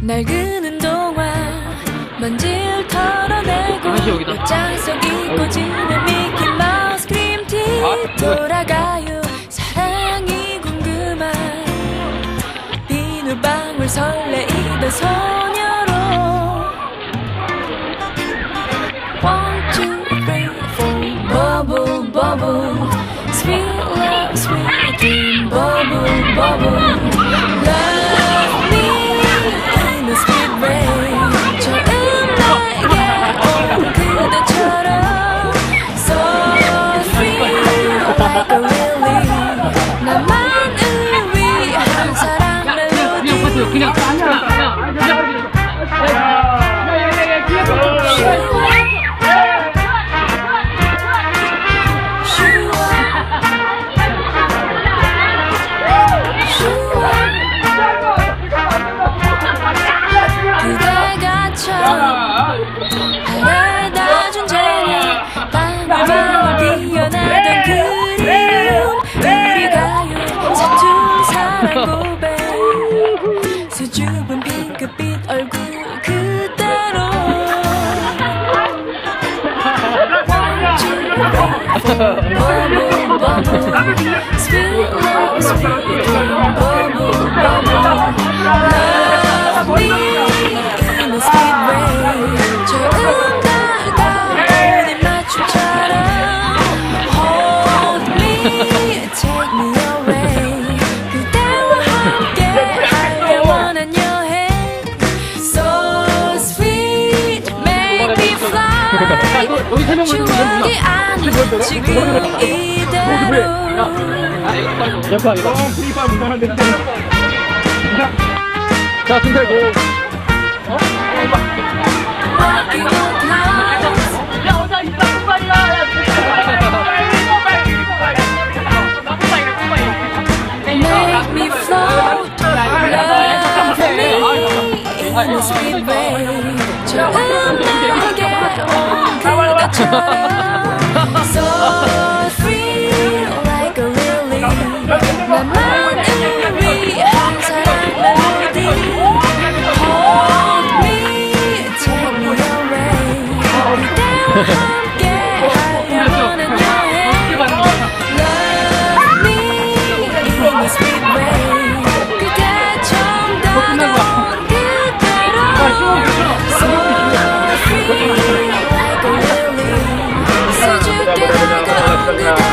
날 그는 동안 먼지를 털어내고 옷장 속이 꽂히는 미키마우스 크림티 돌아가요 사랑이 궁금한 비누방울 설레이던 소녀로 One, two, three, four Bubble, bubble Sweet love, sweet dream Bubble, bubble Love me in a sweet rain 처음 나에게 온 그대처럼 So free like a lily 나만을 위한 사랑 멜로디 그냥 바라다 준 저녁 방울방울 피어나던 그리움 우리 가요 서툰 사랑 고백 수줍은 핑크빛 얼굴 그대로 One, two, three, four Bubble, bubble Sweet love, sweet dream Bubble, bubble Love me in a sweet rain 처음 다가오는 맞춤처럼 Hold me, take me away 그대와 함께 하려 원한 여행 So sweet, make me fly 추억이 아닌 지금 이대로 자, 승태 고. Walking on clouds 야, 혼자 있다, 꿀빨이야. Make me float Love me in a sweet way 처음 나에게 온 그대처럼 So free like a lily 나만을 위한 사랑 멜로디 Hold me, take me away 그대와 함께 하려 원한 여행 Love me in a sweet way 그대 처음 다가온 그대로 So free like a lily 수줍게 다가온 그대